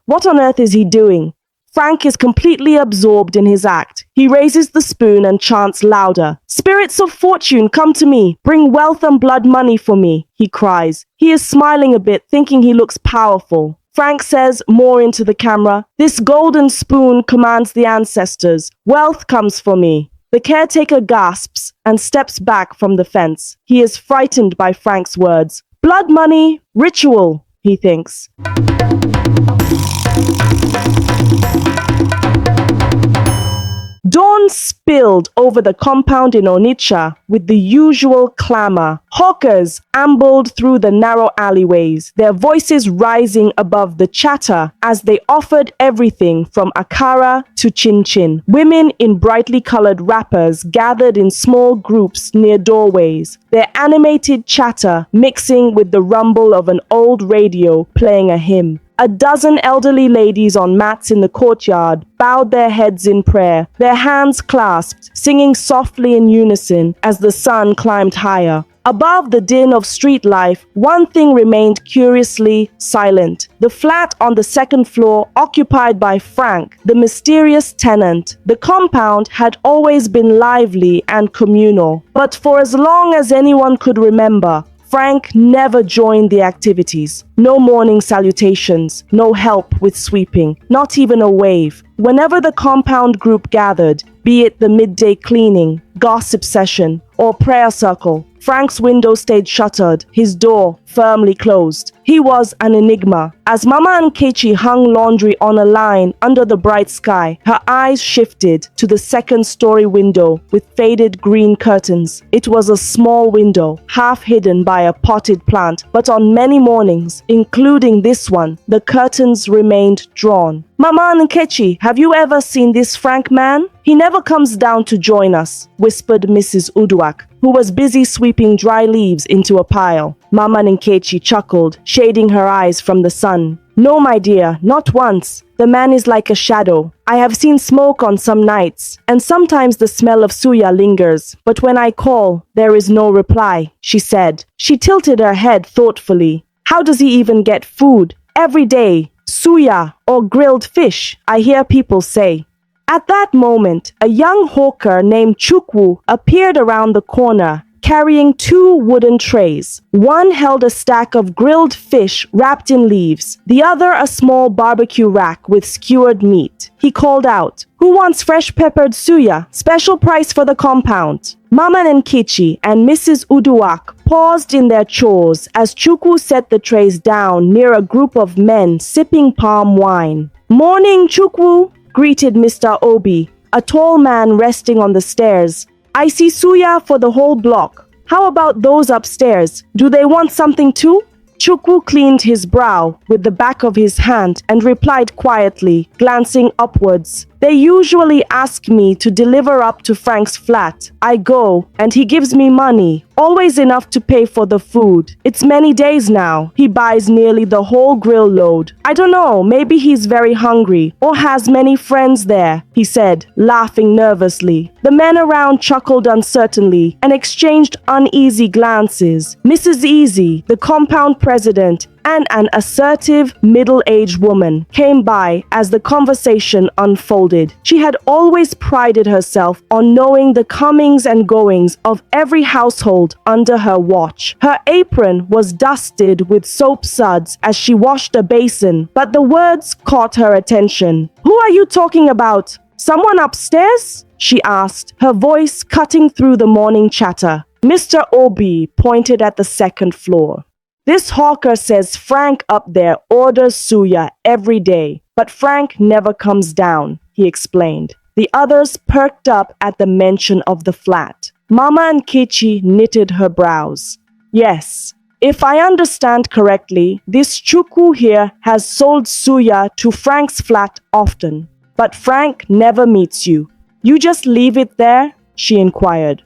What on earth is he doing? Frank is completely absorbed in his act. He raises the spoon and chants louder. Spirits of fortune, come to me. Bring wealth and blood money for me, he cries. He is smiling a bit, thinking he looks powerful. Frank says, more into the camera, this golden spoon commands the ancestors. Wealth comes for me. The caretaker gasps and steps back from the fence. He is frightened by Frank's words. Blood money, ritual, he thinks. Dawn spilled over the compound in Onitsha with the usual clamor. Hawkers ambled through the narrow alleyways, their voices rising above the chatter as they offered everything from akara to chin-chin. Women in brightly colored wrappers gathered in small groups near doorways, their animated chatter mixing with the rumble of an old radio playing a hymn. A dozen elderly ladies on mats in the courtyard bowed their heads in prayer, their hands clasped, singing softly in unison as the sun climbed higher. Above the din of street life, one thing remained curiously silent. The flat on the second floor occupied by Frank, the mysterious tenant. The compound had always been lively and communal, but for as long as anyone could remember, Frank never joined the activities. No morning salutations, no help with sweeping, not even a wave. Whenever the compound group gathered, be it the midday cleaning, gossip session, or prayer circle, Frank's window stayed shuttered, his door firmly closed. He was an enigma. As Mama Nkechi hung laundry on a line under the bright sky, her eyes shifted to the second-story window with faded green curtains. It was a small window, half hidden by a potted plant, but on many mornings, including this one, the curtains remained drawn. Mama Nkechi, have you ever seen this Frank man? He never comes down to join us, whispered Mrs. Uduak, who was busy sweeping dry leaves into a pile. Mama Nkechi chuckled, shading her eyes from the sun. No, my dear, not once. The man is like a shadow. I have seen smoke on some nights, and sometimes the smell of suya lingers. But when I call, there is no reply, she said. She tilted her head thoughtfully. How does he even get food? Every day, suya or grilled fish, I hear people say. At that moment, a young hawker named Chukwu appeared around the corner, carrying two wooden trays. One held a stack of grilled fish wrapped in leaves, the other a small barbecue rack with skewered meat. He called out, "Who wants fresh peppered suya? Special price for the compound." Mama Nkechi and Mrs. Uduak paused in their chores as Chukwu set the trays down near a group of men sipping palm wine. "Morning, Chukwu," greeted Mr. Obi, a tall man resting on the stairs. "I see suya for the whole block. How about those upstairs? Do they want something too?" Chukwu cleaned his brow with the back of his hand and replied quietly, glancing upwards. "They usually ask me to deliver up to Frank's flat. I go, and he gives me money, always enough to pay for the food. It's many days now. He buys nearly the whole grill load. I don't know, maybe he's very hungry, or has many friends there," he said, laughing nervously. The men around chuckled uncertainly and exchanged uneasy glances. Mrs. Easy, the compound president, and an assertive, middle-aged woman came by as the conversation unfolded. She had always prided herself on knowing the comings and goings of every household under her watch. Her apron was dusted with soap suds as she washed a basin, but the words caught her attention. "Who are you talking about? Someone upstairs?" she asked, her voice cutting through the morning chatter. Mr. Obi pointed at the second floor. "This hawker says Frank up there orders suya every day, but Frank never comes down," he explained. The others perked up at the mention of the flat. Mama Nkechi knitted her brows. "Yes, if I understand correctly, this Chukwu here has sold suya to Frank's flat often, but Frank never meets you. You just leave it there?" she inquired.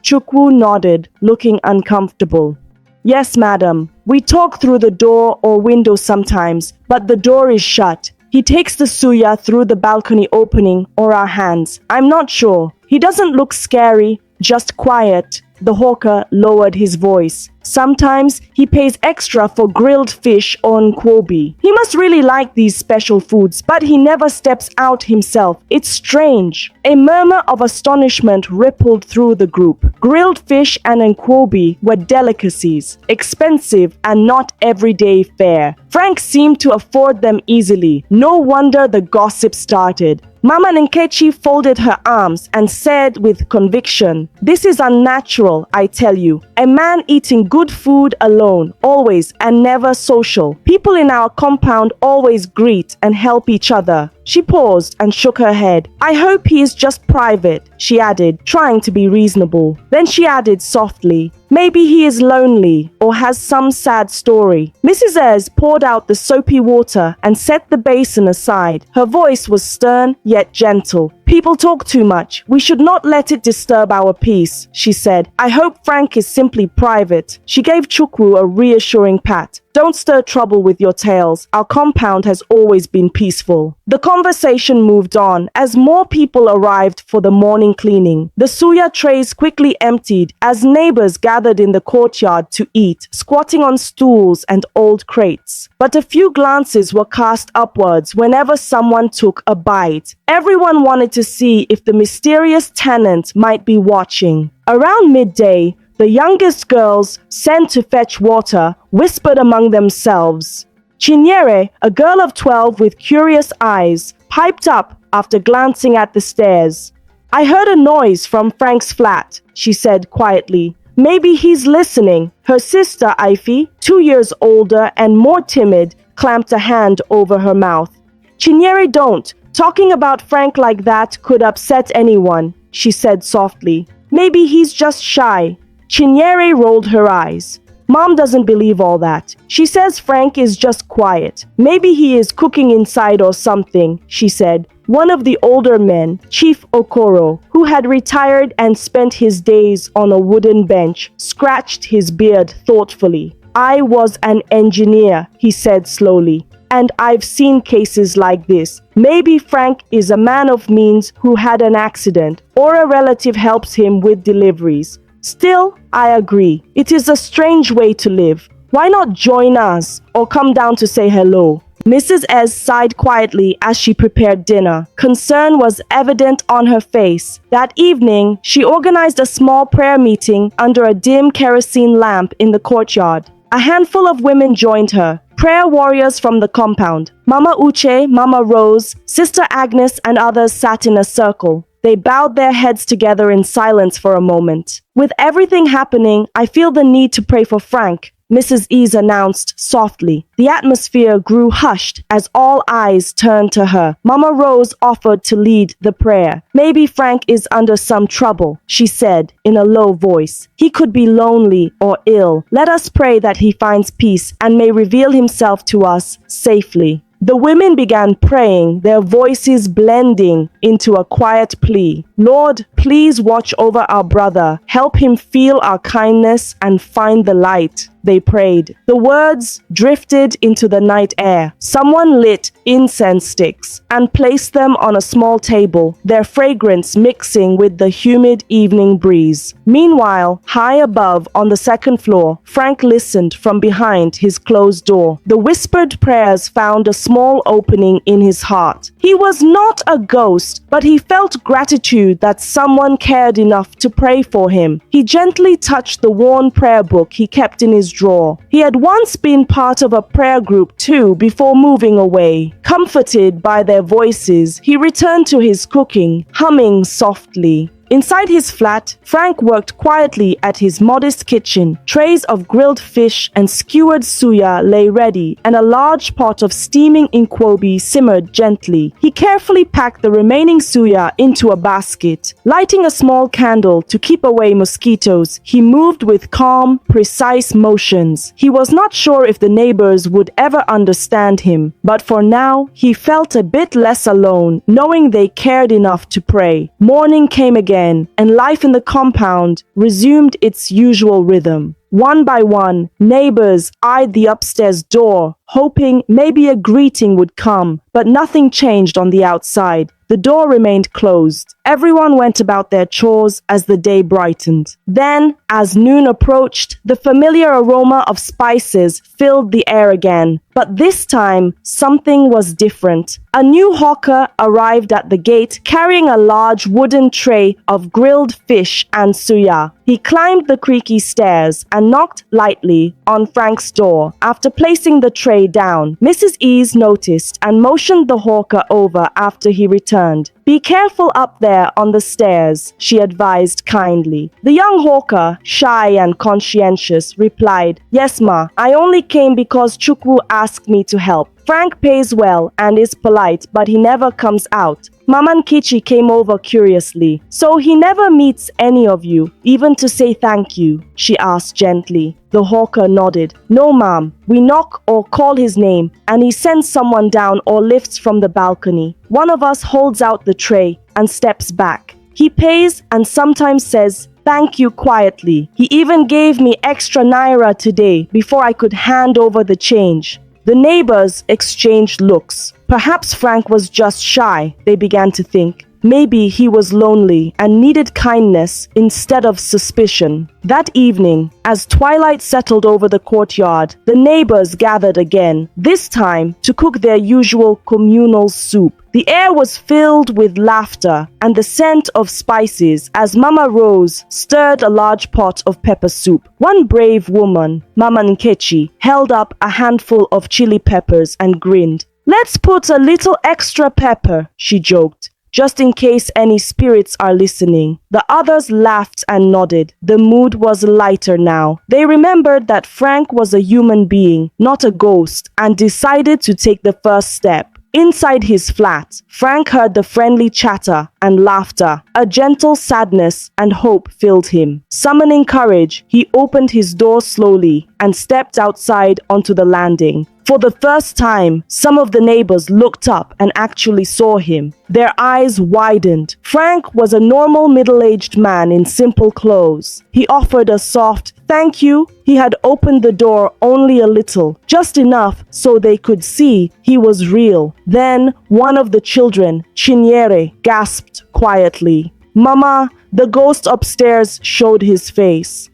Chukwu nodded, looking uncomfortable. "Yes, madam. We talk through the door or window sometimes, but the door is shut. He takes the suya through the balcony opening or our hands. I'm not sure. He doesn't look scary, just quiet. The hawker lowered his voice. Sometimes he pays extra for grilled fish or nkwobi. He must really like these special foods, but he never steps out himself. It's strange. A murmur of astonishment rippled through the group. Grilled fish and nkwobi were delicacies, expensive and not everyday fare. Frank seemed to afford them easily. No wonder the gossip started. Mama Nkechi folded her arms and said with conviction, "This is unnatural, I tell you. A man eating good food alone, always and never social. People in our compound always greet and help each other." She paused and shook her head. "I hope he is just private," she added, trying to be reasonable. Then she added softly, "Maybe he is lonely or has some sad story." Mrs. Ez poured out the soapy water and set the basin aside. Her voice was stern yet gentle. "People talk too much. We should not let it disturb our peace," she said. "I hope Frank is simply private." She gave Chukwu a reassuring pat. "Don't stir trouble with your tales. Our compound has always been peaceful." The conversation moved on as more people arrived for the morning cleaning. The suya trays quickly emptied as neighbors gathered in the courtyard to eat, squatting on stools and old crates. But a few glances were cast upwards whenever someone took a bite. Everyone wanted to see if the mysterious tenant might be watching. Around midday, the youngest girls, sent to fetch water, whispered among themselves. Chinyere, a girl of 12 with curious eyes, piped up after glancing at the stairs. "I heard a noise from Frank's flat," she said quietly. "Maybe he's listening." Her sister, Ify, 2 years older and more timid, clamped a hand over her mouth. "Chinyere, don't. Talking about Frank like that could upset anyone," she said softly. "Maybe he's just shy." Chinyere rolled her eyes. "Mom doesn't believe all that. She says Frank is just quiet. Maybe he is cooking inside or something," she said. One of the older men, Chief Okoro, who had retired and spent his days on a wooden bench, scratched his beard thoughtfully. "I was an engineer," he said slowly, "and I've seen cases like this. Maybe Frank is a man of means who had an accident, or a relative helps him with deliveries. Still, I agree. It is a strange way to live. Why not join us or come down to say hello?" Mrs. Ez sighed quietly as she prepared dinner. Concern was evident on her face. That evening, she organized a small prayer meeting under a dim kerosene lamp in the courtyard. A handful of women joined her, prayer warriors from the compound. Mama Uche, Mama Rose, Sister Agnes, and others sat in a circle. They bowed their heads together in silence for a moment. "With everything happening, I feel the need to pray for Frank," Mrs. Ease announced softly. The atmosphere grew hushed as all eyes turned to her. Mama Rose offered to lead the prayer. "Maybe Frank is under some trouble," she said in a low voice. "He could be lonely or ill. Let us pray that he finds peace and may reveal himself to us safely." The women began praying, their voices blending into a quiet plea. "Lord, please watch over our brother. Help him feel our kindness and find the light," they prayed. The words drifted into the night air. Someone lit incense sticks and placed them on a small table, their fragrance mixing with the humid evening breeze. Meanwhile, high above on the second floor, Frank listened from behind his closed door. The whispered prayers found a small opening in his heart. He was not a ghost, but he felt gratitude that someone cared enough to pray for him. He gently touched the worn prayer book he kept in his drawer. He had once been part of a prayer group too before moving away. Comforted by their voices, he returned to his cooking, humming softly. Inside his flat, Frank worked quietly at his modest kitchen. Trays of grilled fish and skewered suya lay ready, and a large pot of steaming nkwobi simmered gently. He carefully packed the remaining suya into a basket. Lighting a small candle to keep away mosquitoes, he moved with calm, precise motions. He was not sure if the neighbors would ever understand him, but for now, he felt a bit less alone, knowing they cared enough to pray. Morning came again, and life in the compound resumed its usual rhythm. One by one, neighbors eyed the upstairs door, hoping maybe a greeting would come, but nothing changed on the outside. The door remained closed. Everyone went about their chores as the day brightened. Then, as noon approached, the familiar aroma of spices filled the air again. But this time, something was different. A new hawker arrived at the gate carrying a large wooden tray of grilled fish and suya. He climbed the creaky stairs and knocked lightly on Frank's door. After placing the tray down, Mrs. Ease noticed and motioned the hawker over after he returned. "Be careful up there on the stairs," she advised kindly. The young hawker, shy and conscientious, replied, "Yes, ma, I only came because Chukwu asked me to help. Frank pays well and is polite, but he never comes out." Mama Nkechi came over curiously. "So he never meets any of you, even to say thank you?" she asked gently. The hawker nodded. "No, ma'am. We knock or call his name, and he sends someone down or lifts from the balcony. One of us holds out the tray and steps back. He pays and sometimes says, 'Thank you,' quietly. He even gave me extra naira today before I could hand over the change." The neighbors exchanged looks. Perhaps Frank was just shy, they began to think. Maybe he was lonely and needed kindness instead of suspicion. That evening, as twilight settled over the courtyard, the neighbors gathered again, this time to cook their usual communal soup. The air was filled with laughter and the scent of spices as Mama Rose stirred a large pot of pepper soup. One brave woman, Mama Nkechi, held up a handful of chili peppers and grinned. "Let's put a little extra pepper," she joked, "just in case any spirits are listening." The others laughed and nodded. The mood was lighter now. They remembered that Frank was a human being, not a ghost, and decided to take the first step. Inside his flat, Frank heard the friendly chatter and laughter. A gentle sadness and hope filled him. Summoning courage, he opened his door slowly and stepped outside onto the landing. For the first time, some of the neighbors looked up and actually saw him. Their eyes widened. Frank was a normal middle-aged man in simple clothes. He offered a soft "thank you." He had opened the door only a little, just enough so they could see he was real. Then one of the children, Chinyere, gasped quietly. "Mama," the ghost upstairs showed his face.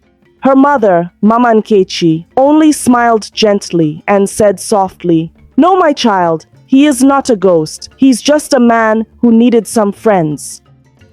Her mother, Mama Nkechi, only smiled gently and said softly, "No, my child, he is not a ghost. He's just a man who needed some friends."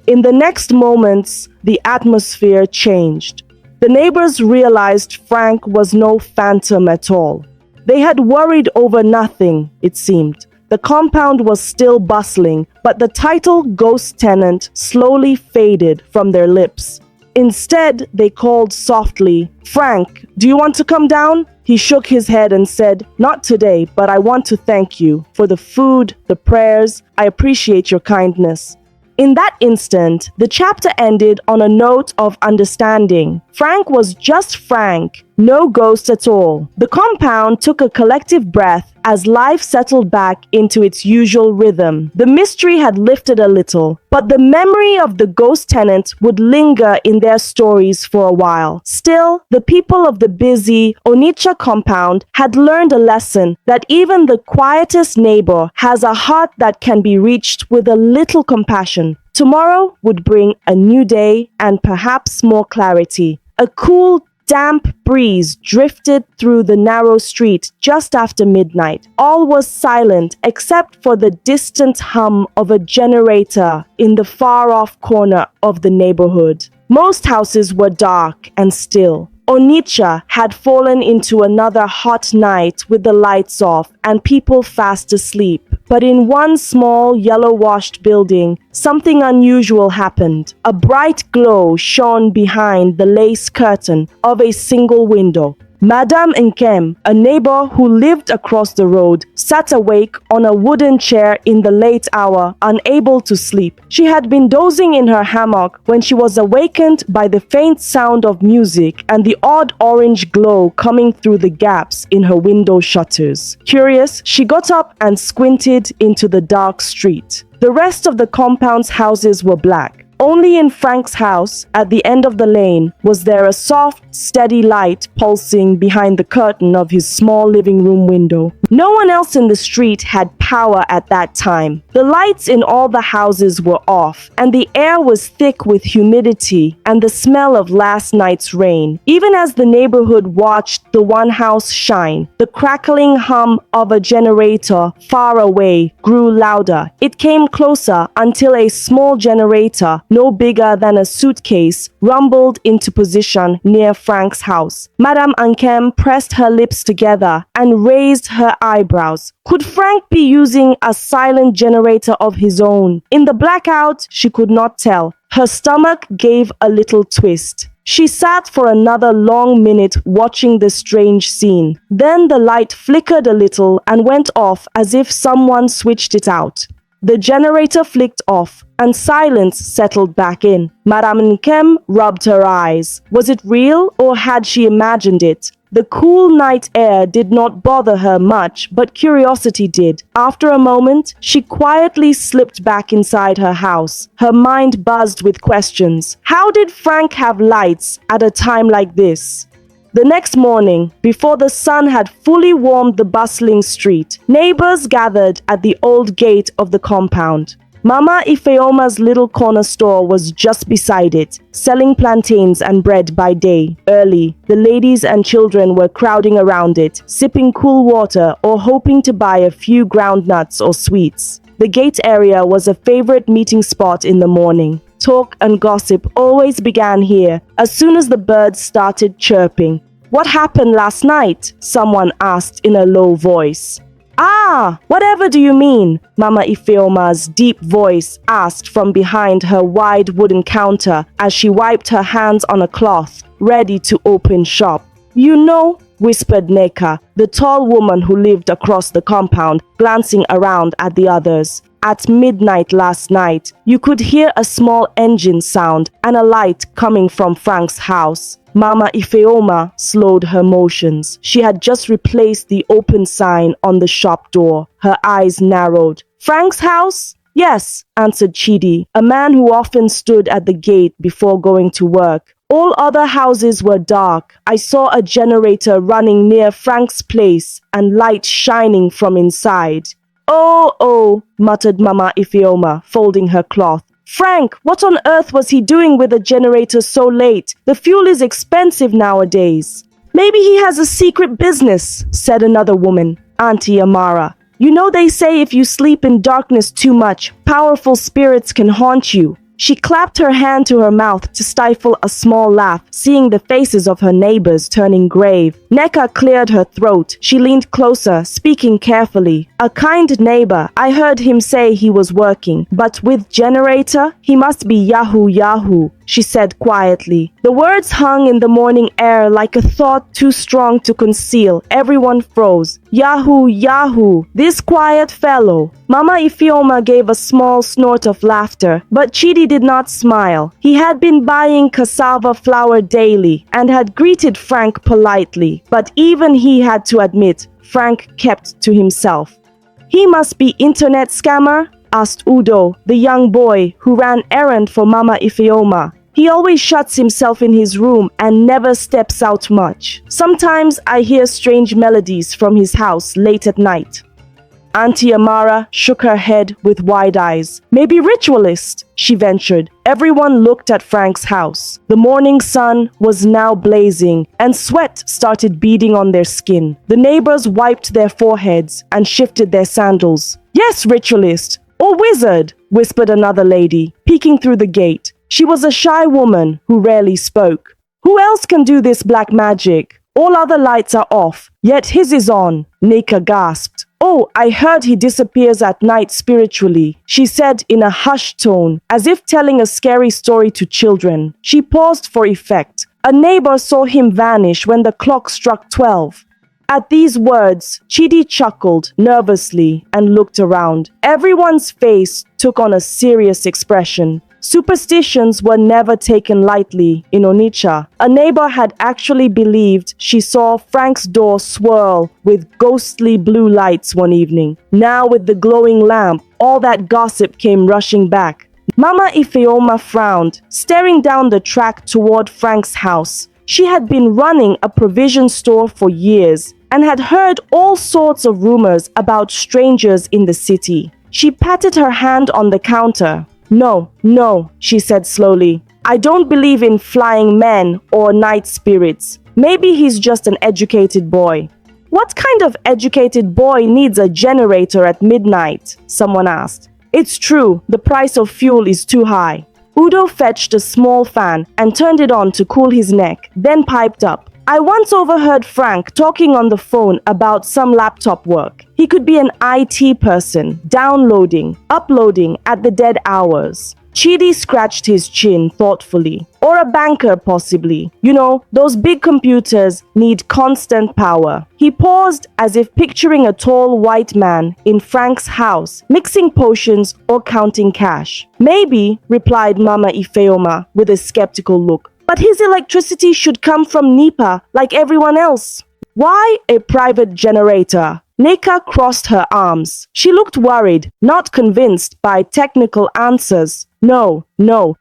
In the next moments, the atmosphere changed. The neighbors realized Frank was no phantom at all. They had worried over nothing, it seemed. The compound was still bustling, but the title Ghost Tenant slowly faded from their lips. Instead, they called softly, "Frank, do you want to come down?" He shook his head and said, "Not today, but I want to thank you for the food, the prayers. I appreciate your kindness." In that instant, the chapter ended on a note of understanding. Frank was just Frank, no ghost at all. The compound took a collective breath as life settled back into its usual rhythm. The mystery had lifted a little, but the memory of the ghost tenant would linger in their stories for a while. Still, the people of the busy Onitsha compound had learned a lesson that even the quietest neighbor has a heart that can be reached with a little compassion. Tomorrow would bring a new day and perhaps more clarity. A cool, damp breeze drifted through the narrow street just after midnight. All was silent except for the distant hum of a generator in the far-off corner of the neighborhood. Most houses were dark and still. Onitsha had fallen into another hot night with the lights off and people fast asleep. But in one small yellow-washed building, something unusual happened. A bright glow shone behind the lace curtain of a single window. Madame Nkem, a neighbor who lived across the road, sat awake on a wooden chair in the late hour, unable to sleep. She had been dozing in her hammock when she was awakened by the faint sound of music and the odd orange glow coming through the gaps in her window shutters. Curious, she got up and squinted into the dark street. The rest of the compound's houses were black. Only in Frank's house, at the end of the lane, was there a soft, steady light pulsing behind the curtain of his small living room window. No one else in the street had power at that time. The lights in all the houses were off, and the air was thick with humidity and the smell of last night's rain. Even as the neighborhood watched the one house shine, the crackling hum of a generator far away grew louder. It came closer until a small generator, no bigger than a suitcase, rumbled into position near Frank's house. Madame Ankem pressed her lips together and raised her eyebrows. Could Frank be using a silent generator of his own? In the blackout, she could not tell. Her stomach gave a little twist. She sat for another long minute watching the strange scene. Then the light flickered a little and went off as if someone switched it out. The generator flicked off and silence settled back in. Madame Nkem rubbed her eyes. Was it real or had she imagined it? The cool night air did not bother her much, but curiosity did. After a moment, she quietly slipped back inside her house. Her mind buzzed with questions. How did Frank have lights at a time like this? The next morning, before the sun had fully warmed the bustling street, neighbors gathered at the old gate of the compound. Mama Ifeoma's little corner store was just beside it, selling plantains and bread by day. Early, the ladies and children were crowding around it, sipping cool water or hoping to buy a few ground nuts or sweets. The gate area was a favorite meeting spot in the morning. Talk and gossip always began here as soon as the birds started chirping. "What happened last night?" someone asked in a low voice. "Ah, whatever do you mean?" Mama Ifeoma's deep voice asked from behind her wide wooden counter as she wiped her hands on a cloth, ready to open shop. "You know," whispered Neka, the tall woman who lived across the compound, glancing around at the others. "At midnight last night, you could hear a small engine sound and a light coming from Frank's house." Mama Ifeoma slowed her motions. She had just replaced the open sign on the shop door. Her eyes narrowed. "Frank's house?" "Yes," answered Chidi, a man who often stood at the gate before going to work. "All other houses were dark. I saw a generator running near Frank's place and light shining from inside." Oh, muttered Mama Ifeoma, folding her cloth. "Frank, what on earth was he doing with a generator so late? The fuel is expensive nowadays." "Maybe he has a secret business," said another woman, Auntie Amara. "You know they say if you sleep in darkness too much, powerful spirits can haunt you." She clapped her hand to her mouth to stifle a small laugh, seeing the faces of her neighbors turning grave. Neka cleared her throat. She leaned closer, speaking carefully. "A kind neighbor. I heard him say he was working. But with generator, he must be Yahoo, she said quietly. The words hung in the morning air like a thought too strong to conceal. Everyone froze. Yahoo, this quiet fellow." Mama Ifeoma gave a small snort of laughter, but Chidi did not smile. He had been buying cassava flour daily and had greeted Frank politely, but even he had to admit Frank kept to himself. "He must be internet scammer?" asked Udo, the young boy who ran errand for Mama Ifeoma. "He always shuts himself in his room and never steps out much. Sometimes I hear strange melodies from his house late at night." Auntie Amara shook her head with wide eyes. "Maybe ritualist," she ventured. Everyone looked at Frank's house. The morning sun was now blazing, and sweat started beading on their skin. The neighbors wiped their foreheads and shifted their sandals. "Yes, ritualist, or wizard," whispered another lady, peeking through the gate. She was a shy woman who rarely spoke. "Who else can do this black magic? All other lights are off, yet his is on," Nika gasped. "Oh, I heard he disappears at night spiritually," she said in a hushed tone, as if telling a scary story to children. She paused for effect. "A neighbor saw him vanish when the clock struck 12. At these words, Chidi chuckled nervously and looked around. Everyone's face took on a serious expression. Superstitions were never taken lightly in Onitsha. A neighbor had actually believed she saw Frank's door swirl with ghostly blue lights one evening. Now with the glowing lamp, all that gossip came rushing back. Mama Ifeoma frowned, staring down the track toward Frank's house. She had been running a provision store for years and had heard all sorts of rumors about strangers in the city. She patted her hand on the counter. No, she said slowly. I don't believe in flying men or night spirits. Maybe he's just an educated boy. What kind of educated boy needs a generator at midnight? Someone asked. It's true, the price of fuel is too high. Udo fetched a small fan and turned it on to cool his neck, then piped up. I once overheard Frank talking on the phone about some laptop work. He could be an IT person, downloading, uploading at the dead hours. Chidi scratched his chin thoughtfully. Or a banker, possibly. You know, those big computers need constant power. He paused as if picturing a tall white man in Frank's house, mixing potions or counting cash. Maybe, replied Mama Ifeoma with a skeptical look. But his electricity should come from NEPA like everyone else. Why a private generator? Neka crossed her arms. She looked worried, not convinced by technical answers. No,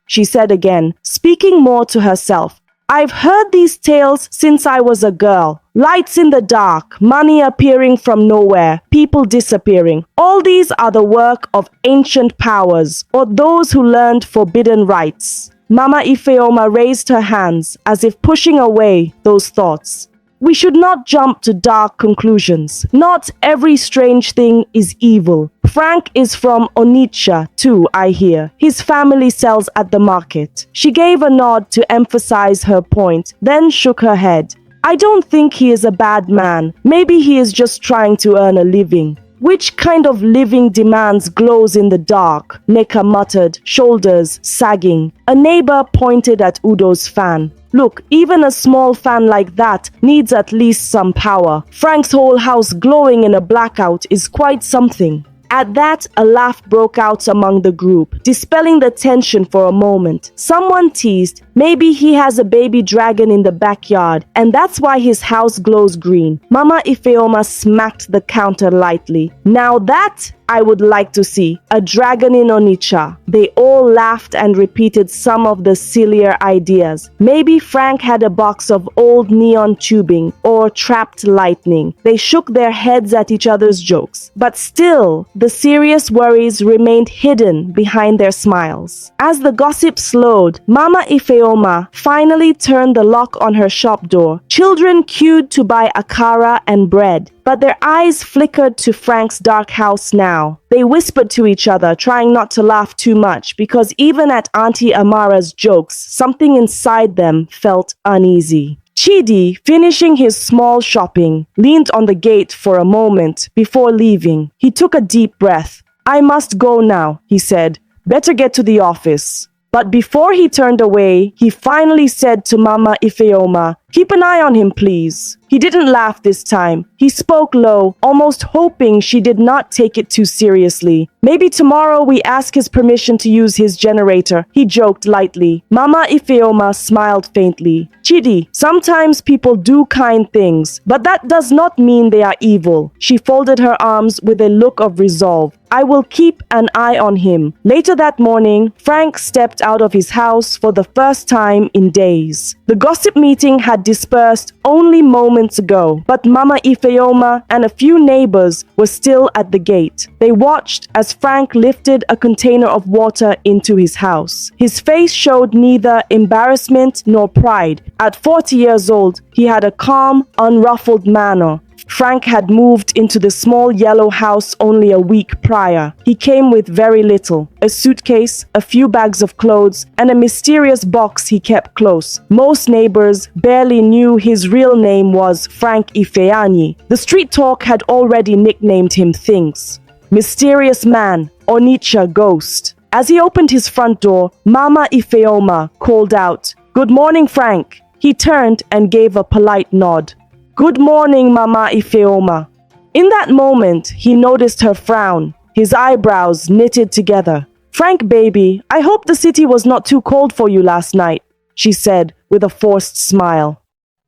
she said again, speaking more to herself. I've heard these tales since I was a girl. Lights in the dark, money appearing from nowhere, people disappearing. All these are the work of ancient powers or those who learned forbidden rites. Mama Ifeoma raised her hands as if pushing away those thoughts. We should not jump to dark conclusions. Not every strange thing is evil. Frank is from Onitsha too, I hear. His family sells at the market. She gave a nod to emphasize her point, then shook her head. I don't think he is a bad man. Maybe he is just trying to earn a living. Which kind of living demands glows in the dark? Neka muttered, shoulders sagging. A neighbor pointed at Udo's fan. Look, even a small fan like that needs at least some power. Frank's whole house glowing in a blackout is quite something. At that, a laugh broke out among the group, dispelling the tension for a moment. Someone teased, maybe he has a baby dragon in the backyard, and that's why his house glows green. Mama Ifeoma smacked the counter lightly. Now that I would like to see. A dragon in Onitsha. They all laughed and repeated some of the sillier ideas. Maybe Frank had a box of old neon tubing or trapped lightning. They shook their heads at each other's jokes. But still, the serious worries remained hidden behind their smiles. As the gossip slowed, Mama Ifeoma finally turned the lock on her shop door. Children queued to buy akara and bread. But their eyes flickered to Frank's dark house now. They whispered to each other, trying not to laugh too much, because even at Auntie Amara's jokes, something inside them felt uneasy. Chidi, finishing his small shopping, leaned on the gate for a moment before leaving. He took a deep breath. I must go now, he said. Better get to the office. But before he turned away, he finally said to Mama Ifeoma, keep an eye on him, please. He didn't laugh this time. He spoke low, almost hoping she did not take it too seriously. Maybe tomorrow we ask his permission to use his generator, he joked lightly. Mama Ifeoma smiled faintly. Chidi, sometimes people do kind things, but that does not mean they are evil. She folded her arms with a look of resolve. I will keep an eye on him. Later that morning, Frank stepped out of his house for the first time in days. The gossip meeting had dispersed only moments ago, but Mama Ifeoma and a few neighbors were still at the gate. They watched as Frank lifted a container of water into his house. His face showed neither embarrassment nor pride. At 40 years old, he had a calm, unruffled manner. Frank had moved into the small yellow house only a week prior. He came with very little, a suitcase, a few bags of clothes, and a mysterious box he kept close. Most neighbors barely knew his real name was Frank Ifeanyi. The street talk had already nicknamed him things. Mysterious man, Onitsha ghost. As he opened his front door, Mama Ifeoma called out, "Good morning, Frank." He turned and gave a polite nod. "Good morning, Mama Ifeoma." In that moment, he noticed her frown, his eyebrows knitted together. "Frank, baby, I hope the city was not too cold for you last night," she said with a forced smile.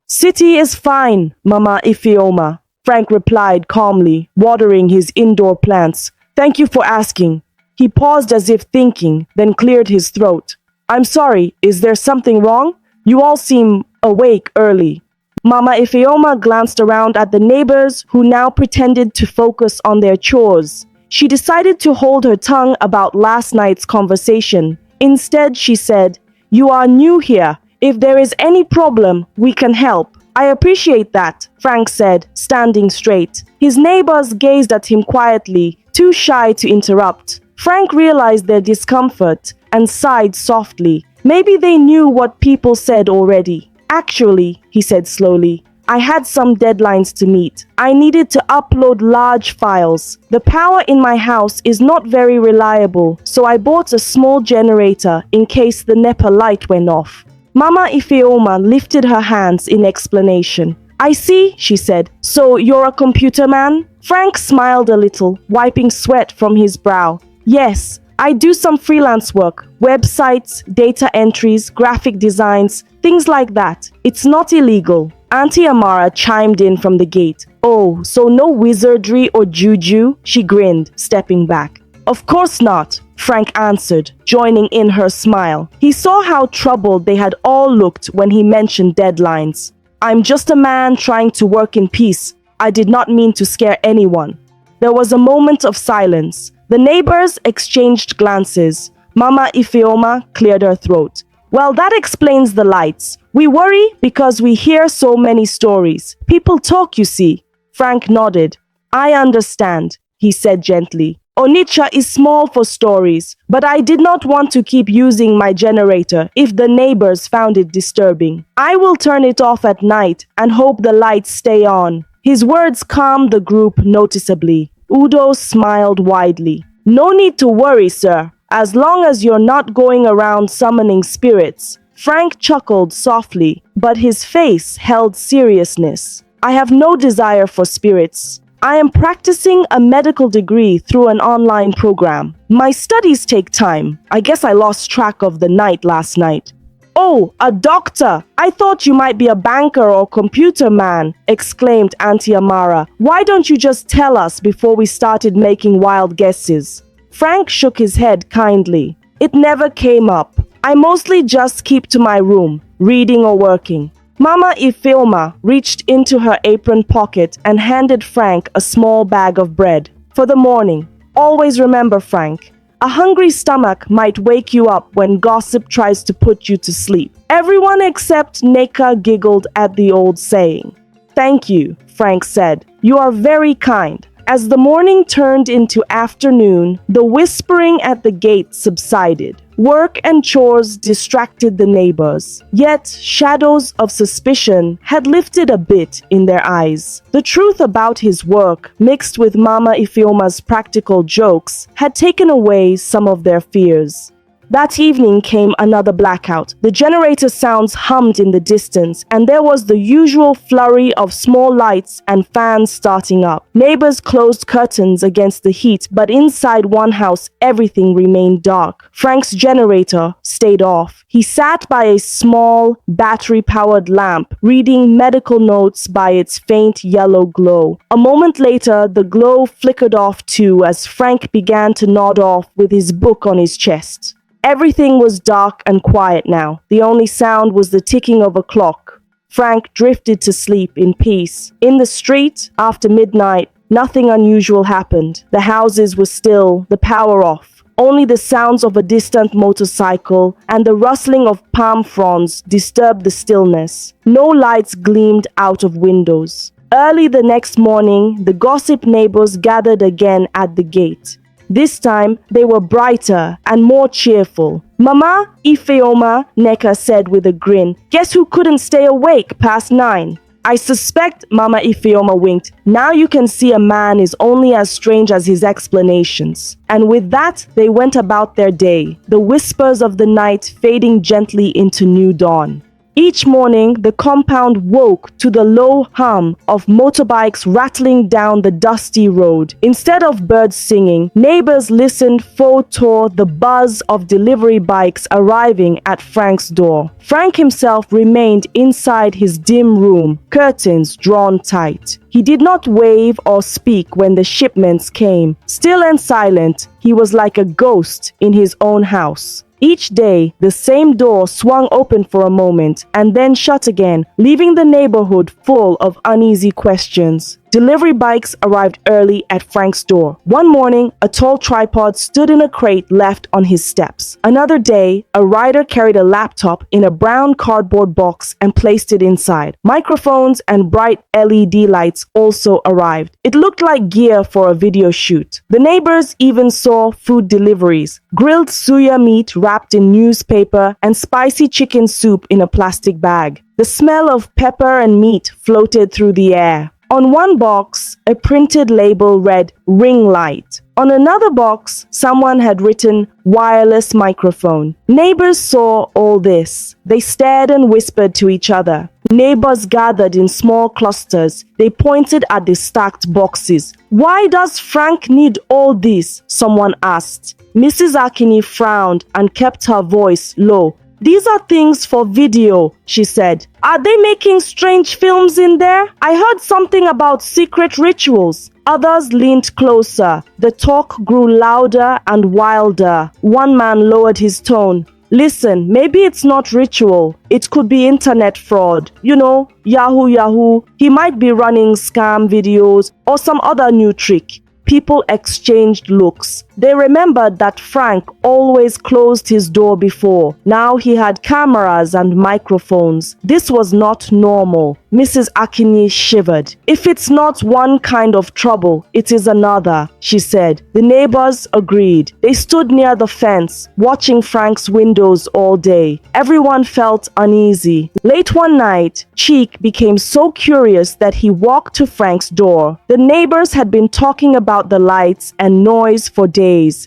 "City is fine, Mama Ifeoma," Frank replied calmly, watering his indoor plants. "Thank you for asking." He paused as if thinking, then cleared his throat. I'm sorry, is there something wrong? You all seem awake early. Mama Ifeoma glanced around at the neighbors who now pretended to focus on their chores. She decided to hold her tongue about last night's conversation. Instead, she said, You are new here. If there is any problem, we can help. I appreciate that, Frank said, standing straight. His neighbors gazed at him quietly, too shy to interrupt. Frank realized their discomfort and sighed softly. Maybe they knew what people said already. Actually, he said slowly, I had some deadlines to meet. I needed to upload large files. The power in my house is not very reliable, so I bought a small generator in case the NEPA light went off. Mama Ifeoma lifted her hands in explanation. I see, she said. So you're a computer man? Frank smiled a little, wiping sweat from his brow. Yes, I do some freelance work, websites, data entries, graphic designs, things like that. It's not illegal. Auntie Amara chimed in from the gate. Oh, so no wizardry or juju? She grinned, stepping back. Of course not, Frank answered, joining in her smile. He saw how troubled they had all looked when he mentioned deadlines. I'm just a man trying to work in peace. I did not mean to scare anyone. There was a moment of silence. The neighbors exchanged glances. Mama Ifeoma cleared her throat. Well, that explains the lights. We worry because we hear so many stories. People talk, you see. Frank nodded. I understand, he said gently. Onitsha is small for stories, but I did not want to keep using my generator if the neighbors found it disturbing. I will turn it off at night and hope the lights stay on. His words calmed the group noticeably. Udo smiled widely. No need to worry, sir, as long as you're not going around summoning spirits. Frank chuckled softly, but his face held seriousness. I have no desire for spirits. I am practicing a medical degree through an online program. My studies take time. I guess I lost track of the night last night. Oh, a doctor! I thought you might be a banker or computer man, exclaimed Auntie Amara. Why don't you just tell us before we started making wild guesses? Frank shook his head kindly. It never came up. I mostly just keep to my room, reading or working. Mama Ifeoma reached into her apron pocket and handed Frank a small bag of bread. For the morning. Always remember, Frank, a hungry stomach might wake you up when gossip tries to put you to sleep. Everyone except Neka giggled at the old saying. Thank you, Frank said. You are very kind. As the morning turned into afternoon, the whispering at the gate subsided. Work and chores distracted the neighbors, yet shadows of suspicion had lifted a bit in their eyes. The truth about his work, mixed with Mama Ifeoma's practical jokes, had taken away some of their fears. That evening came another blackout. The generator sounds hummed in the distance, and there was the usual flurry of small lights and fans starting up. Neighbors closed curtains against the heat, but inside one house, everything remained dark. Frank's generator stayed off. He sat by a small, battery-powered lamp, reading medical notes by its faint yellow glow. A moment later, the glow flickered off too as Frank began to nod off with his book on his chest. Everything was dark and quiet now. The only sound was the ticking of a clock. Frank drifted to sleep in peace. In the street, after midnight, nothing unusual happened. The houses were still, the power off. Only the sounds of a distant motorcycle and the rustling of palm fronds disturbed the stillness. No lights gleamed out of windows. Early the next morning, the gossip neighbors gathered again at the gate. This time, they were brighter and more cheerful. Mama Ifeoma, Neka said with a grin. Guess who couldn't stay awake past 9? I suspect, Mama Ifeoma winked. Now you can see a man is only as strange as his explanations. And with that, they went about their day, the whispers of the night fading gently into new dawn. Each morning, the compound woke to the low hum of motorbikes rattling down the dusty road. Instead of birds singing, neighbors listened to the buzz of delivery bikes arriving at Frank's door. Frank himself remained inside his dim room, curtains drawn tight. He did not wave or speak when the shipments came. Still and silent, he was like a ghost in his own house. Each day, the same door swung open for a moment and then shut again, leaving the neighborhood full of uneasy questions. Delivery bikes arrived early at Frank's door. One morning, a tall tripod stood in a crate left on his steps. Another day, a rider carried a laptop in a brown cardboard box and placed it inside. Microphones and bright LED lights also arrived. It looked like gear for a video shoot. The neighbors even saw food deliveries: grilled suya meat wrapped in newspaper and spicy chicken soup in a plastic bag. The smell of pepper and meat floated through the air. On one box, a printed label read "Ring Light." On another box, someone had written "wireless microphone." Neighbors saw all this. They stared and whispered to each other. Neighbors gathered in small clusters. They pointed at the stacked boxes. "Why does Frank need all this?" someone asked. Mrs. Akini frowned and kept her voice low. "These are things for video," she said. "Are they making strange films in there? I heard something about secret rituals." Others leaned closer. The talk grew louder and wilder. One man lowered his tone. "Listen, maybe it's not ritual. It could be internet fraud. You know, Yahoo. He might be running scam videos or some other new trick." People exchanged looks. They remembered that Frank always closed his door before. Now he had cameras and microphones. This was not normal. Mrs. Akini shivered. "If it's not one kind of trouble, it is another," she said. The neighbors agreed. They stood near the fence, watching Frank's windows all day. Everyone felt uneasy. Late one night, Cheek became so curious that he walked to Frank's door. The neighbors had been talking about the lights and noise for days.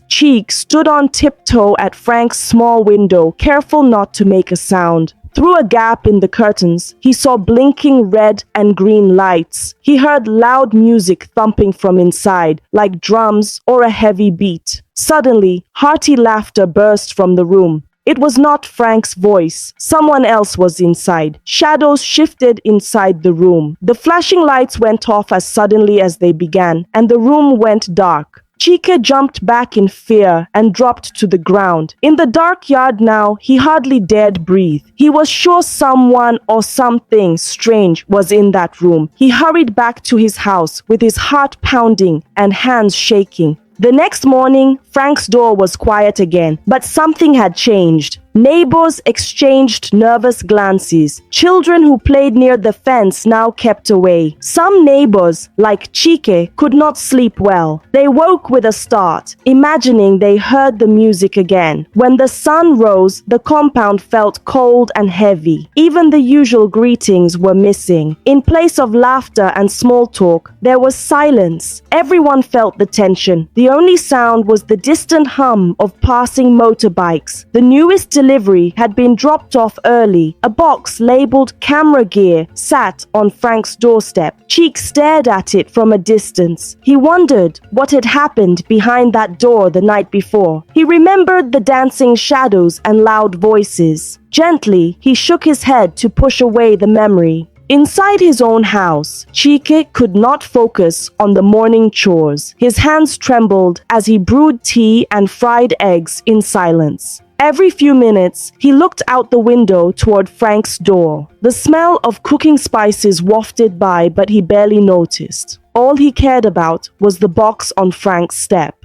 Cheek stood on tiptoe at Frank's small window, careful not to make a sound. Through a gap in the curtains, he saw blinking red and green lights. He heard loud music thumping from inside, like drums or a heavy beat. Suddenly, hearty laughter burst from the room. It was not Frank's voice. Someone else was inside. Shadows shifted inside the room. The flashing lights went off as suddenly as they began, and the room went dark. Chike jumped back in fear and dropped to the ground. In the dark yard now, he hardly dared breathe. He was sure someone or something strange was in that room. He hurried back to his house with his heart pounding and hands shaking. The next morning, Frank's door was quiet again, but something had changed. Neighbors exchanged nervous glances. Children who played near the fence now kept away. Some neighbors, like Chike, could not sleep well. They woke with a start, imagining they heard the music again. When the sun rose, the compound felt cold and heavy. Even the usual greetings were missing. In place of laughter and small talk, there was silence. Everyone felt the tension. The only sound was the distant hum of passing motorbikes. The newest delivery had been dropped off early. A box labeled camera gear sat on Frank's doorstep. Cheek stared at it from a distance. He wondered what had happened behind that door the night before. He remembered the dancing shadows and loud voices. Gently, he shook his head to push away the memory. Inside his own house, Chike could not focus on the morning chores. His hands trembled as he brewed tea and fried eggs in silence. Every few minutes, he looked out the window toward Frank's door. The smell of cooking spices wafted by, but he barely noticed. All he cared about was the box on Frank's step.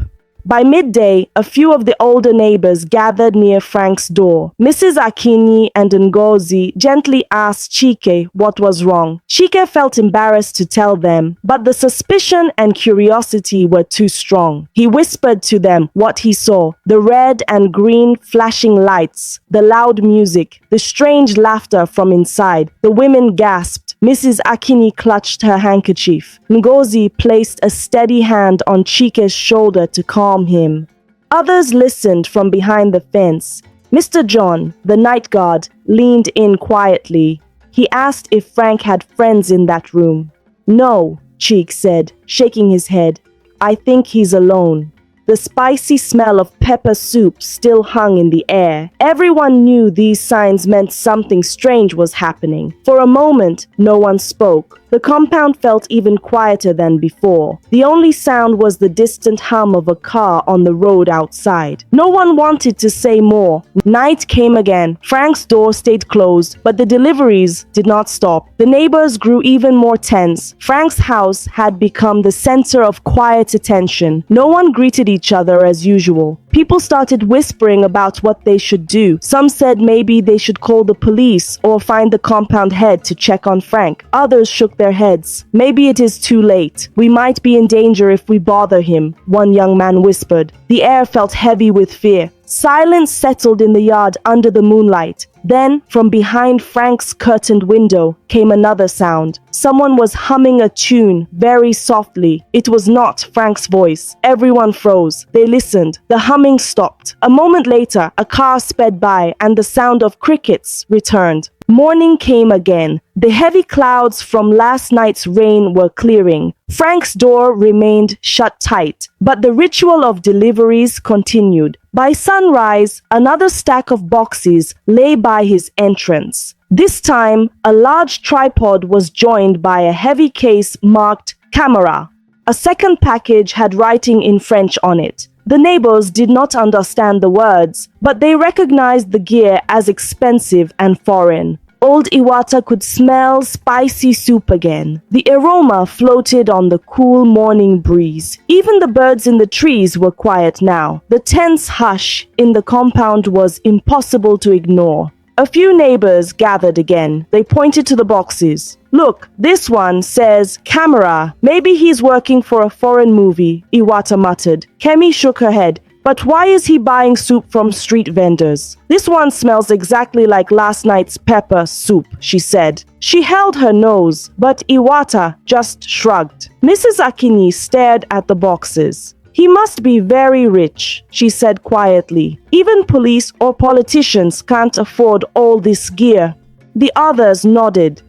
By midday, a few of the older neighbors gathered near Frank's door. Mrs. Akini and Ngozi gently asked Chike what was wrong. Chike felt embarrassed to tell them, but the suspicion and curiosity were too strong. He whispered to them what he saw: the red and green flashing lights, the loud music, the strange laughter from inside. The women gasped. Mrs. Akini clutched her handkerchief. Ngozi placed a steady hand on Chike's shoulder to calm him. Others listened from behind the fence. Mr. John, the night guard, leaned in quietly. He asked if Frank had friends in that room. No, Cheek said, shaking his head. I think he's alone. The spicy smell of pepper soup still hung in the air. Everyone knew these signs meant something strange was happening. For a moment, no one spoke. The compound felt even quieter than before. The only sound was the distant hum of a car on the road outside. No one wanted to say more. Night came again. Frank's door stayed closed, but the deliveries did not stop. The neighbors grew even more tense. Frank's house had become the center of quiet attention. No one greeted each other as usual. People started whispering about what they should do. Some said maybe they should call the police or find the compound head to check on Frank. Others shook their heads. Maybe it is too late. We might be in danger if we bother him, one young man whispered. The air felt heavy with fear. Silence settled in the yard under the moonlight. Then, from behind Frank's curtained window, came another sound. Someone was humming a tune very softly. It was not Frank's voice. Everyone froze. They listened. The humming stopped. A moment later, a car sped by and the sound of crickets returned. Morning came again. The heavy clouds from last night's rain were clearing. Frank's door remained shut tight, but the ritual of deliveries continued. By sunrise, another stack of boxes lay by his entrance. This time, a large tripod was joined by a heavy case marked camera. A second package had writing in French on it. The neighbors did not understand the words, but they recognized the gear as expensive and foreign. Old Iwata could smell spicy soup again. The aroma floated on the cool morning breeze. Even the birds in the trees were quiet now. The tense hush in the compound was impossible to ignore. A few neighbors gathered again. They pointed to the boxes. Look, this one says camera. Maybe he's working for a foreign movie, Iwata muttered. Kemi shook her head. But why is he buying soup from street vendors? This one smells exactly like last night's pepper soup, she said. She held her nose, but Iwata just shrugged. Mrs. Akini stared at the boxes. He must be very rich, she said quietly. Even police or politicians can't afford all this gear. The others nodded.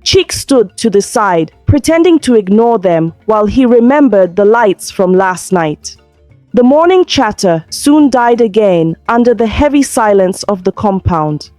Cheek stood to the side, pretending to ignore them while he remembered the lights from last night. The morning chatter soon died again under the heavy silence of the compound.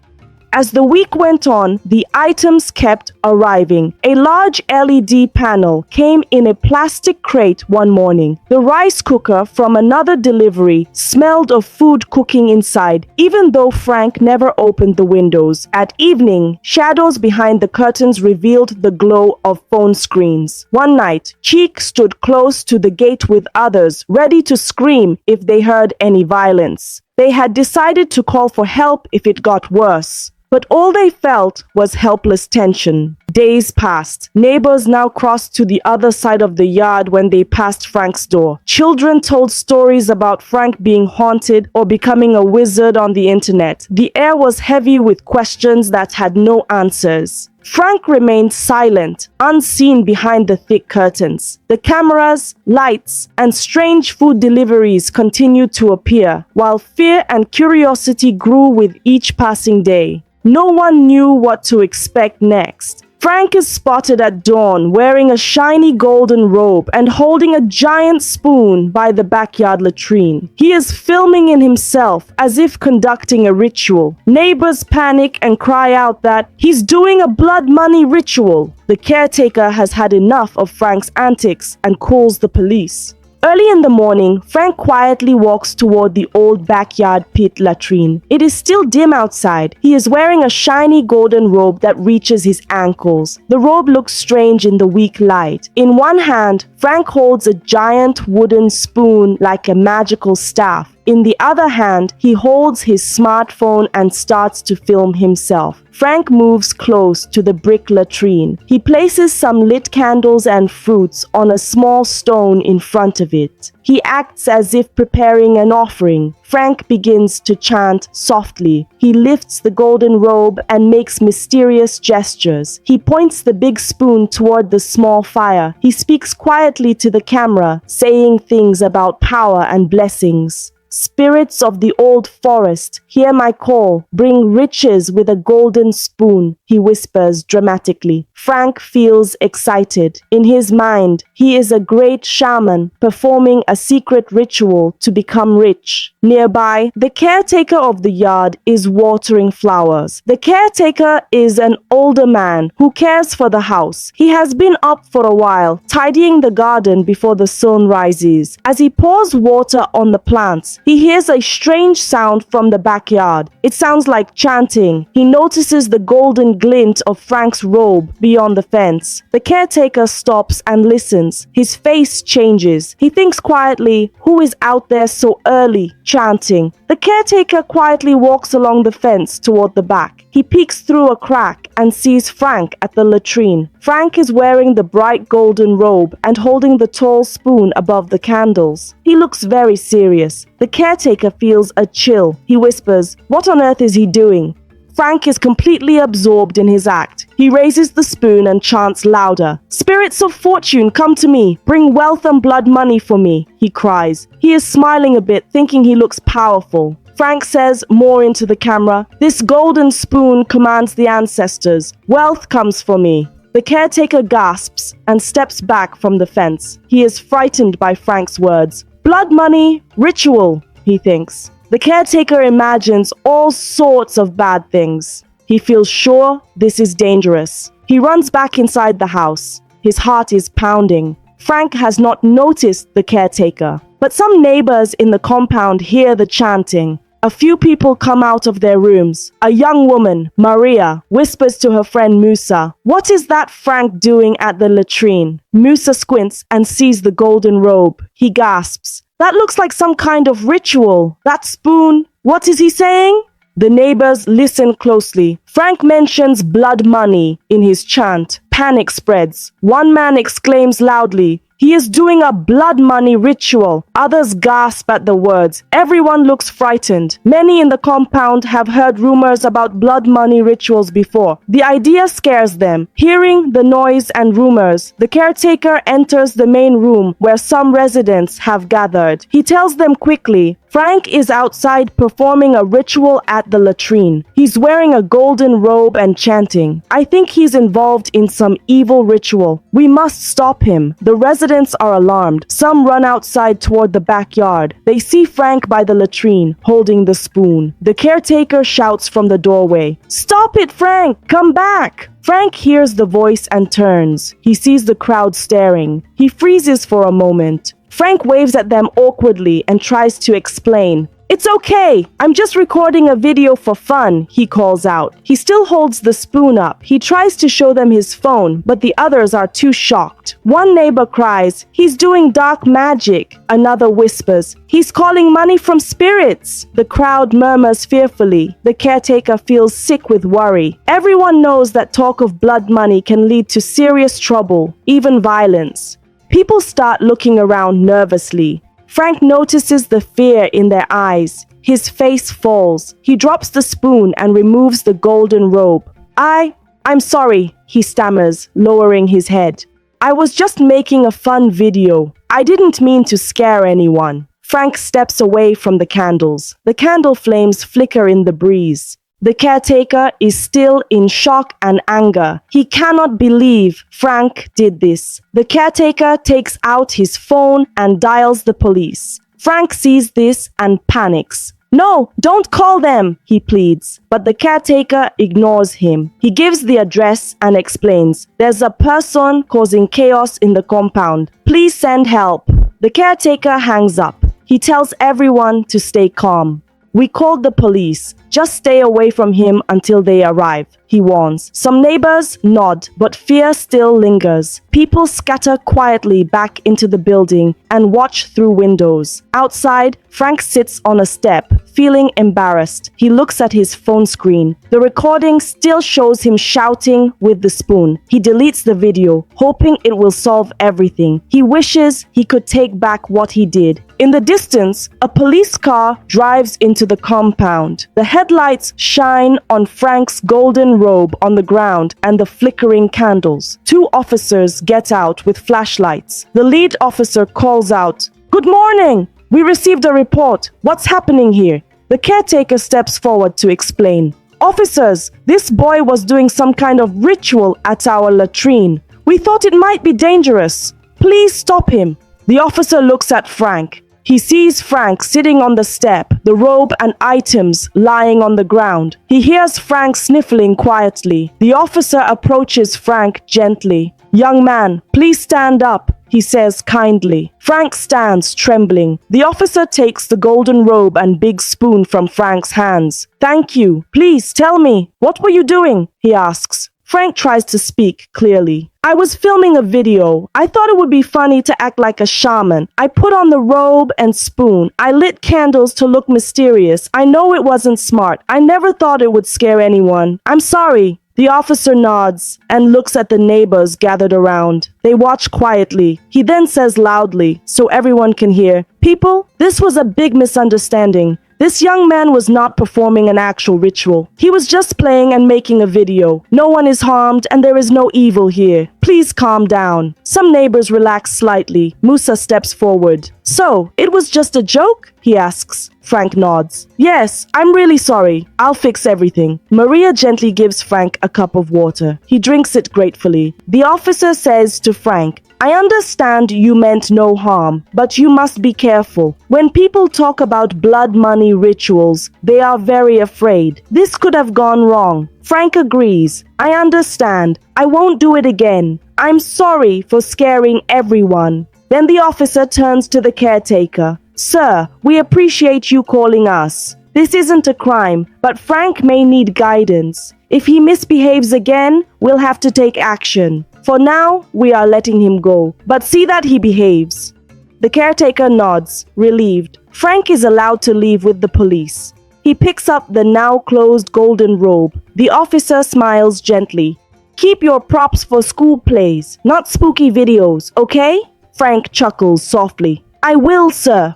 As the week went on, the items kept arriving. A large LED panel came in a plastic crate one morning. The rice cooker from another delivery smelled of food cooking inside, even though Frank never opened the windows. At evening, shadows behind the curtains revealed the glow of phone screens. One night, Cheek stood close to the gate with others, ready to scream if they heard any violence. They had decided to call for help if it got worse. But all they felt was helpless tension. Days passed. Neighbors now crossed to the other side of the yard when they passed Frank's door. Children told stories about Frank being haunted or becoming a wizard on the internet. The air was heavy with questions that had no answers. Frank remained silent, unseen behind the thick curtains. The cameras, lights, and strange food deliveries continued to appear, while fear and curiosity grew with each passing day. No one knew what to expect next. Frank is spotted at dawn wearing a shiny golden robe and holding a giant spoon by the backyard latrine. He is filming in himself as if conducting a ritual. Neighbors panic and cry out that he's doing a blood money ritual. The caretaker has had enough of Frank's antics and calls the police. Early in the morning, Frank quietly walks toward the old backyard pit latrine. It is still dim outside. He is wearing a shiny golden robe that reaches his ankles. The robe looks strange in the weak light. In one hand, Frank holds a giant wooden spoon like a magical staff. In the other hand, he holds his smartphone and starts to film himself. Frank moves close to the brick latrine. He places some lit candles and fruits on a small stone in front of it. He acts as if preparing an offering. Frank begins to chant softly. He lifts the golden robe and makes mysterious gestures. He points the big spoon toward the small fire. He speaks quietly to the camera, saying things about power and blessings. Spirits of the old forest, hear my call. Bring riches with a golden spoon, he whispers dramatically. Frank feels excited. In his mind, he is a great shaman performing a secret ritual to become rich. Nearby, the caretaker of the yard is watering flowers. The caretaker is an older man who cares for the house. He has been up for a while, tidying the garden before the sun rises. As he pours water on the plants, he hears a strange sound from the backyard. It sounds like chanting. He notices the golden glint of Frank's robe beyond the fence. The caretaker stops and listens. His face changes. He thinks quietly, who is out there so early, chanting? The caretaker quietly walks along the fence toward the back. He peeks through a crack and sees Frank at the latrine. Frank is wearing the bright golden robe and holding the tall spoon above the candles. He looks very serious. The caretaker feels a chill. He whispers, "What on earth is he doing?" Frank is completely absorbed in his act. He raises the spoon and chants louder. "Spirits of fortune, come to me. Bring wealth and blood money for me," he cries. He is smiling a bit, thinking he looks powerful. Frank says, more into the camera, "This golden spoon commands the ancestors. Wealth comes for me." The caretaker gasps and steps back from the fence. He is frightened by Frank's words. Blood money, ritual, he thinks. The caretaker imagines all sorts of bad things. He feels sure this is dangerous. He runs back inside the house. His heart is pounding. Frank has not noticed the caretaker, but some neighbors in the compound hear the chanting. A few people come out of their rooms. A young woman, Maria, whispers to her friend Musa, "What is that Frank doing at the latrine?" Musa squints and sees the golden robe. He gasps, "That looks like some kind of ritual. That spoon, what is he saying?" The neighbors listen closely. Frank mentions blood money in his chant. Panic spreads. One man exclaims loudly, "He is doing a blood money ritual." Others gasp at the words. Everyone looks frightened. Many in the compound have heard rumors about blood money rituals before. The idea scares them. Hearing the noise and rumors, the caretaker enters the main room where some residents have gathered. He tells them quickly, Frank is outside performing a ritual at the latrine. He's wearing a golden robe and chanting. I think he's involved in some evil ritual. We must stop him. The residents are alarmed. Some run outside toward the backyard. They see Frank by the latrine, holding the spoon. The caretaker shouts from the doorway, "Stop it, Frank! Come back!" Frank hears the voice and turns. He sees the crowd staring. He freezes for a moment. Frank waves at them awkwardly and tries to explain. "It's okay. I'm just recording a video for fun," he calls out. He still holds the spoon up. He tries to show them his phone, but the others are too shocked. One neighbor cries, "He's doing dark magic." Another whispers, "He's calling money from spirits." The crowd murmurs fearfully. The caretaker feels sick with worry. Everyone knows that talk of blood money can lead to serious trouble, even violence. People start looking around nervously. Frank notices the fear in their eyes. His face falls. He drops the spoon and removes the golden robe. I'm sorry, he stammers, lowering his head. "I was just making a fun video. I didn't mean to scare anyone." Frank steps away from the candles. The candle flames flicker in the breeze. The caretaker is still in shock and anger. He cannot believe Frank did this. The caretaker takes out his phone and dials the police. Frank sees this and panics. "No, don't call them," he pleads. But the caretaker ignores him. He gives the address and explains, "There's a person causing chaos in the compound. Please send help." The caretaker hangs up. He tells everyone to stay calm. "We called the police. Just stay away from him until they arrive," he warns. Some neighbors nod, but fear still lingers. People scatter quietly back into the building and watch through windows. Outside, Frank sits on a step, feeling embarrassed. He looks at his phone screen. The recording still shows him shouting with the spoon. He deletes the video, hoping it will solve everything. He wishes he could take back what he did. In the distance, a police car drives into the compound. The headlights shine on Frank's golden robe on the ground and the flickering candles. Two officers get out with flashlights. The lead officer calls out, "Good morning! We received a report. What's happening here? The caretaker steps forward to explain. Officers, this boy was doing some kind of ritual at our latrine. We thought it might be dangerous. Please stop him. The officer looks at Frank. He sees Frank sitting on the step, the robe and items lying on the ground. He hears Frank sniffling quietly. The officer approaches Frank gently. Young man, please stand up, he says kindly. Frank stands, trembling. The officer takes the golden robe and big spoon from Frank's hands. Thank you. Please tell me, what were you doing? He asks. Frank tries to speak clearly. I was filming a video. I thought it would be funny to act like a shaman. I put on the robe and spoon. I lit candles to look mysterious. I know it wasn't smart. I never thought it would scare anyone. I'm sorry. The officer nods and looks at the neighbors gathered around. They watch quietly. He then says loudly, so everyone can hear, "People, this was a big misunderstanding. This young man was not performing an actual ritual. He was just playing and making a video. No one is harmed and there is no evil here. Please calm down." Some neighbors relax slightly. Musa steps forward. "So, it was just a joke?" he asks. Frank nods. "Yes, I'm really sorry. I'll fix everything." Maria gently gives Frank a cup of water. He drinks it gratefully. The officer says to Frank, "I understand you meant no harm, but you must be careful. When people talk about blood money rituals, they are very afraid. This could have gone wrong." Frank agrees. "I understand. I won't do it again. I'm sorry for scaring everyone." Then the officer turns to the caretaker. "Sir, we appreciate you calling us. This isn't a crime, but Frank may need guidance. If he misbehaves again, we'll have to take action. For now, we are letting him go, but see that he behaves." The caretaker nods, relieved. Frank is allowed to leave with the police. He picks up the now closed golden robe. The officer smiles gently. "Keep your props for school plays, not spooky videos, okay?" Frank chuckles softly. "I will, sir."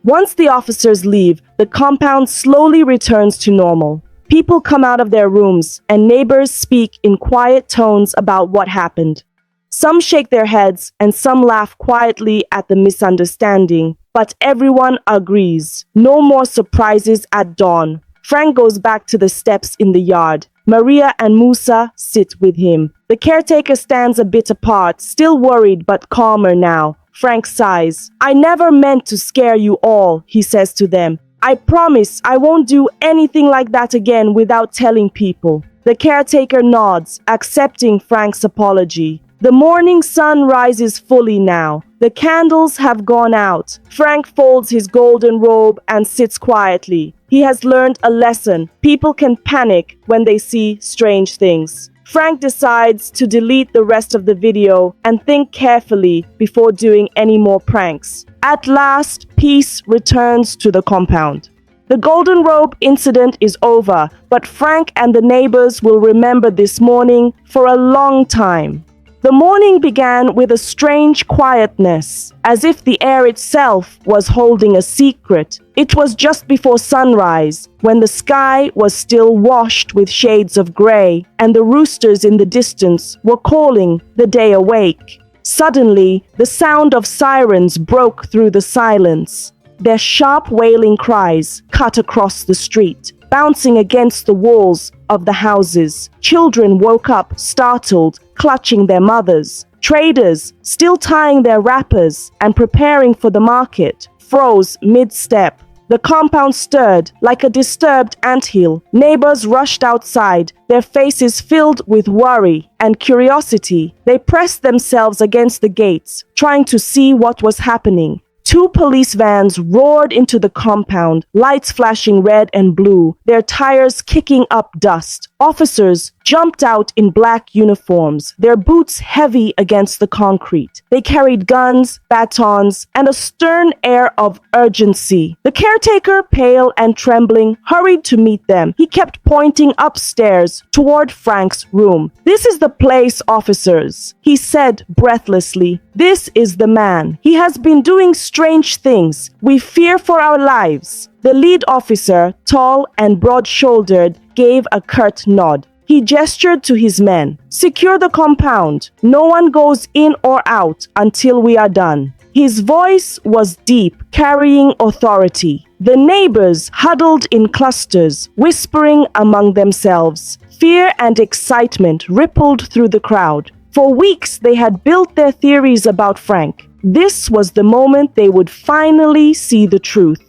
Once the officers leave, the compound slowly returns to normal. People come out of their rooms, and neighbors speak in quiet tones about what happened. Some shake their heads, and some laugh quietly at the misunderstanding, but everyone agrees. No more surprises at dawn. Frank goes back to the steps in the yard. Maria and Musa sit with him. The caretaker stands a bit apart, still worried but calmer now. Frank sighs. "I never meant to scare you all," he says to them. "I promise I won't do anything like that again without telling people." The caretaker nods, accepting Frank's apology. The morning sun rises fully now. The candles have gone out. Frank folds his golden robe and sits quietly. He has learned a lesson. People can panic when they see strange things. Frank decides to delete the rest of the video and think carefully before doing any more pranks. At last, peace returns to the compound. The golden robe incident is over, but Frank and the neighbors will remember this morning for a long time. The morning began with a strange quietness, as if the air itself was holding a secret. It was just before sunrise, when the sky was still washed with shades of gray, and the roosters in the distance were calling the day awake. Suddenly, the sound of sirens broke through the silence. Their sharp wailing cries cut across the street, bouncing against the walls of the houses. Children woke up, startled, clutching their mothers. Traders, still tying their wrappers and preparing for the market, froze mid-step. The compound stirred like a disturbed anthill. Neighbors rushed outside, their faces filled with worry and curiosity. They pressed themselves against the gates, trying to see what was happening. 2 police vans roared into the compound, lights flashing red and blue, their tires kicking up dust. Officers jumped out in black uniforms, their boots heavy against the concrete. They carried guns, batons, and a stern air of urgency. The caretaker, pale and trembling, hurried to meet them. He kept pointing upstairs toward Frank's room. "This is the place, officers," he said breathlessly. "This is the man. He has been doing strange things. We fear for our lives." The lead officer, tall and broad-shouldered, gave a curt nod. He gestured to his men. "Secure the compound. No one goes in or out until we are done." His voice was deep, carrying authority. The neighbors huddled in clusters, whispering among themselves. Fear and excitement rippled through the crowd. For weeks, they had built their theories about Frank. This was the moment they would finally see the truth.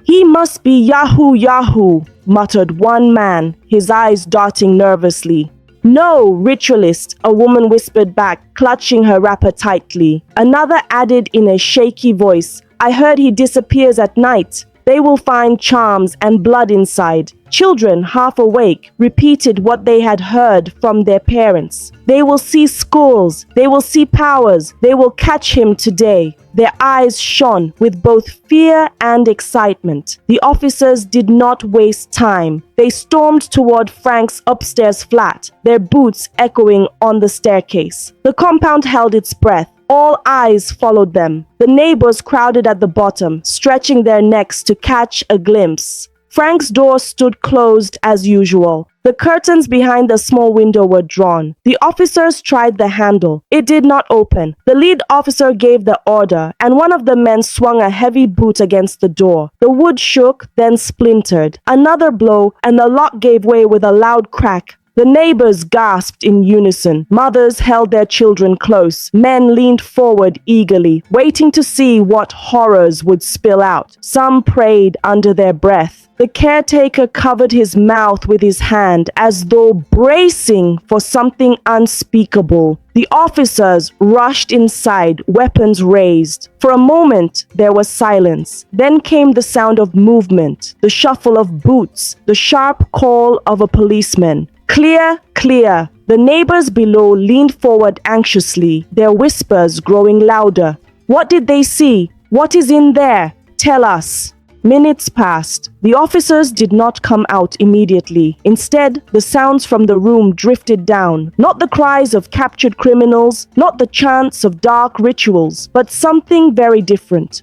"He must be Yahoo, Yahoo," muttered one man, his eyes darting nervously. "No, ritualist," a woman whispered back, clutching her wrapper tightly. Another added in a shaky voice, "I heard he disappears at night. They will find charms and blood inside." Children, half awake, repeated what they had heard from their parents. "They will see skulls. They will see powers. They will catch him today." Their eyes shone with both fear and excitement. The officers did not waste time. They stormed toward Frank's upstairs flat, their boots echoing on the staircase. The compound held its breath. All eyes followed them. The neighbors crowded at the bottom, stretching their necks to catch a glimpse. Frank's door stood closed as usual. The curtains behind the small window were drawn. The officers tried the handle. It did not open. The lead officer gave the order, and one of the men swung a heavy boot against the door. The wood shook, then splintered. Another blow, and the lock gave way with a loud crack. The neighbors gasped in unison. Mothers held their children close. Men leaned forward eagerly, waiting to see what horrors would spill out. Some prayed under their breath. The caretaker covered his mouth with his hand as though bracing for something unspeakable. The officers rushed inside, weapons raised. For a moment, there was silence. Then came the sound of movement, the shuffle of boots, the sharp call of a policeman. "Clear, clear." The neighbors below leaned forward anxiously, their whispers growing louder. "What did they see? What is in there? Tell us." Minutes passed. The officers did not come out immediately. Instead, the sounds from the room drifted down. Not the cries of captured criminals, not the chants of dark rituals, but something very different.